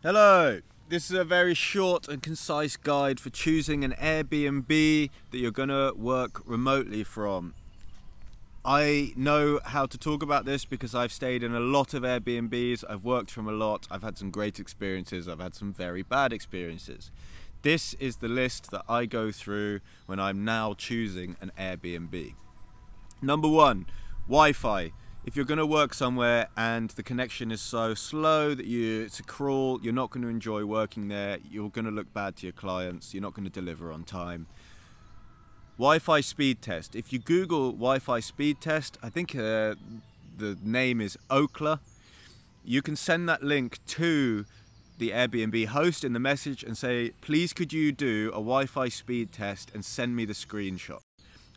Hello, this is a very short and concise guide for choosing an Airbnb that you're going to work remotely from. I know how to talk about this because I've stayed in a lot of Airbnbs, I've worked from a lot, I've had some great experiences, I've had some very bad experiences. This is the list that I go through when I'm now choosing an Airbnb. Number one, Wi-Fi. If you're going to work somewhere and the connection is so slow that it's a crawl, you're not going to enjoy working there, you're going to look bad to your clients, you're not going to deliver on time. Wi-Fi speed test. If you Google Wi-Fi speed test, I think the name is Ookla, you can send that link to the Airbnb host in the message and say, please could you do a Wi-Fi speed test and send me the screenshot.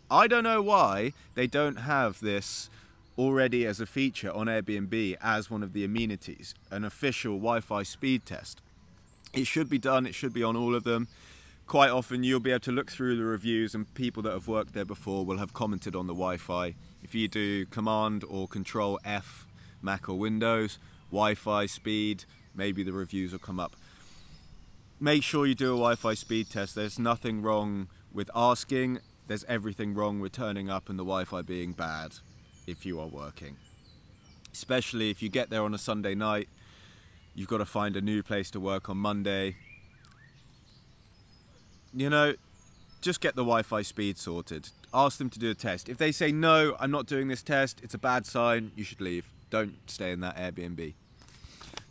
I don't know why they don't have this already as a feature on Airbnb as one of the amenities, an official Wi-Fi speed test. It should be done, it should be on all of them. Quite often you'll be able to look through the reviews and people that have worked there before will have commented on the Wi-Fi. If you do Command or Control F, Mac or Windows, Wi-Fi speed, maybe the reviews will come up. Make sure you do a Wi-Fi speed test. There's nothing wrong with asking, there's everything wrong with turning up and the Wi-Fi being bad if you are working. Especially if you get there on a Sunday night, you've got to find a new place to work on Monday. You know, just get the Wi-Fi speed sorted. Ask them to do a test. If they say, no, I'm not doing this test, it's a bad sign, you should leave. Don't stay in that Airbnb.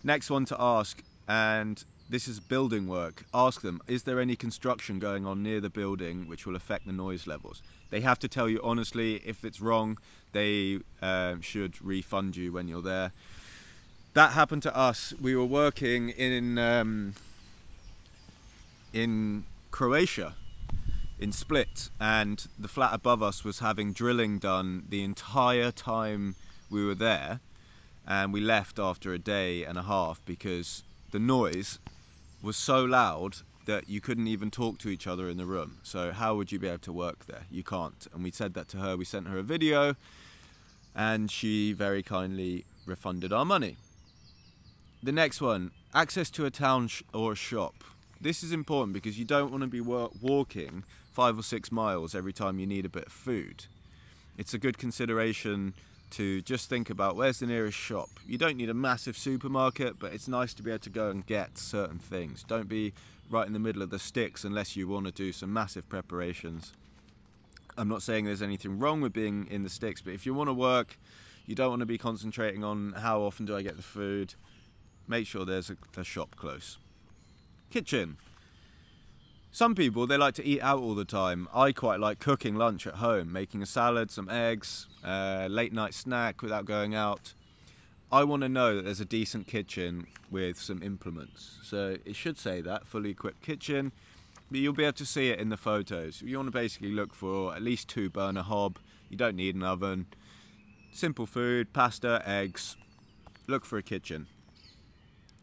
Next one to ask, and this is building work. Ask them, is there any construction going on near the building which will affect the noise levels? They have to tell you honestly. If it's wrong, they should refund you when you're there. That happened to us. We were working in Croatia, in Split, and the flat above us was having drilling done the entire time we were there, and we left after a day and a half because the noise was so loud that you couldn't even talk to each other in the room. So how would you be able to work there? You can't. And we said that to her. We sent her a video and she very kindly refunded our money. The next one, access to a town or a shop. This is important because you don't want to be walking 5 or 6 miles every time you need a bit of food. It's a good consideration to just think about where's the nearest shop. You don't need a massive supermarket, but it's nice to be able to go and get certain things. Don't be right in the middle of the sticks unless you want to do some massive preparations. I'm not saying there's anything wrong with being in the sticks, but if you want to work, you don't want to be concentrating on how often do I get the food. Make sure there's a shop close. Kitchen. Some people, they like to eat out all the time. I quite like cooking lunch at home, making a salad, some eggs, late night snack without going out. I want to know that there's a decent kitchen with some implements. So it should say that, fully equipped kitchen, but you'll be able to see it in the photos. You want to basically look for at least 2 burner hob. You don't need an oven. Simple food, pasta, eggs. Look for a kitchen.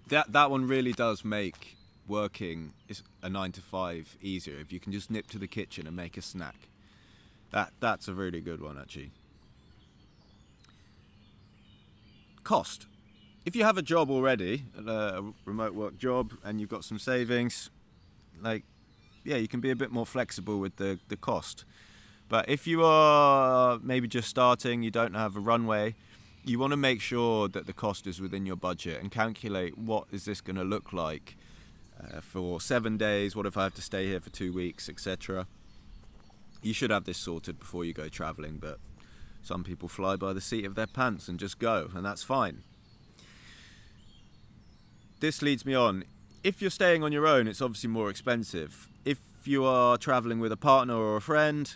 That one really does make working a 9 to 5 easier if you can just nip to the kitchen and make a snack. That's a really good one actually. Cost. If you have a job already, a remote work job, and you've got some savings, yeah, you can be a bit more flexible with the cost. But if you are maybe just starting, you don't have a runway, you want to make sure that the cost is within your budget and calculate what is this going to look like for 7 days, what if I have to stay here for 2 weeks, etc. You should have this sorted before you go traveling, but some people fly by the seat of their pants and just go, and that's fine. This leads me on. If you're staying on your own, it's obviously more expensive. If you are traveling with a partner or a friend,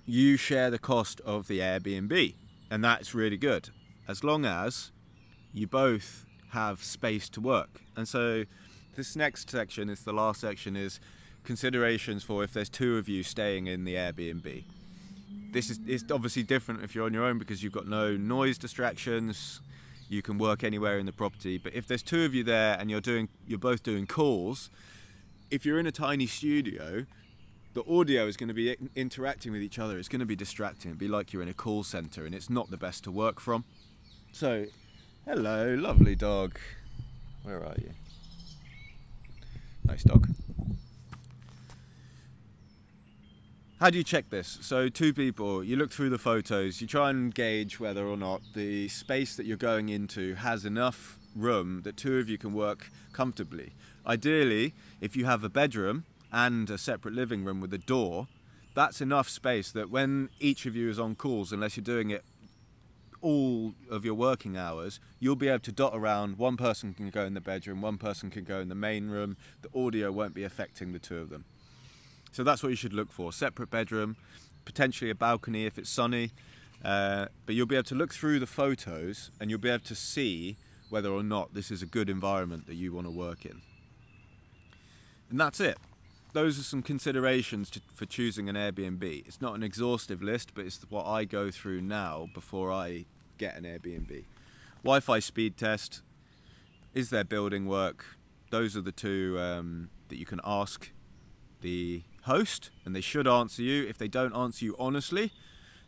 you share the cost of the Airbnb, and that's really good, as long as you both have space to work. And so this next section is the last section, is considerations for if there's 2 of you staying in the Airbnb. This is obviously different if you're on your own because you've got no noise distractions, you can work anywhere in the property. But if there's 2 of you there and you're both doing calls, if you're in a tiny studio, the audio is going to be interacting with each other. It's going to be distracting. It'd be like you're in a call center and it's not the best to work from. So, hello, lovely dog. Where are you? Nice dog. How do you check this? So 2 people, you look through the photos, you try and gauge whether or not the space that you're going into has enough room that 2 of you can work comfortably. Ideally, if you have a bedroom and a separate living room with a door, that's enough space that when each of you is on calls, unless you're doing it all of your working hours, you'll be able to dot around. 1 person can go in the bedroom, 1 person can go in the main room. The audio won't be affecting the 2 of them. So that's what you should look for. Separate bedroom, potentially a balcony if it's sunny, but you'll be able to look through the photos and you'll be able to see whether or not this is a good environment that you want to work in. And that's it. Those are some considerations for choosing an Airbnb. It's not an exhaustive list, but it's what I go through now before I get an Airbnb. Wi-Fi speed test. Is there building work? Those are the 2 that you can ask the host, and they should answer you. If they don't answer you honestly,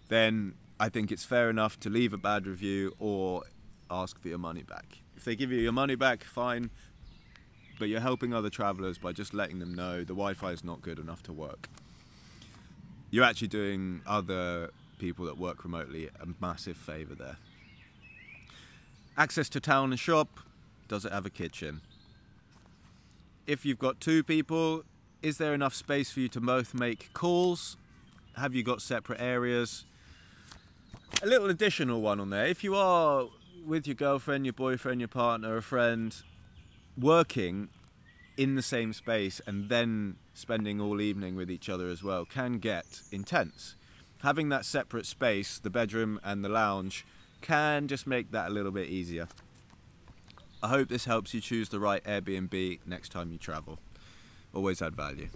then I think it's fair enough to leave a bad review or ask for your money back. If they give you your money back, fine, but you're helping other travellers by just letting them know the Wi-Fi is not good enough to work. You're actually doing other people that work remotely a massive favour there. Access to town and shop. Does it have a kitchen? If you've got 2 people, is there enough space for you to both make calls? Have you got separate areas? A little additional one on there. If you are with your girlfriend, your boyfriend, your partner, a friend, working in the same space and then spending all evening with each other as well can get intense. Having that separate space, the bedroom and the lounge, can just make that a little bit easier. I hope this helps you choose the right Airbnb next time you travel. Always add value.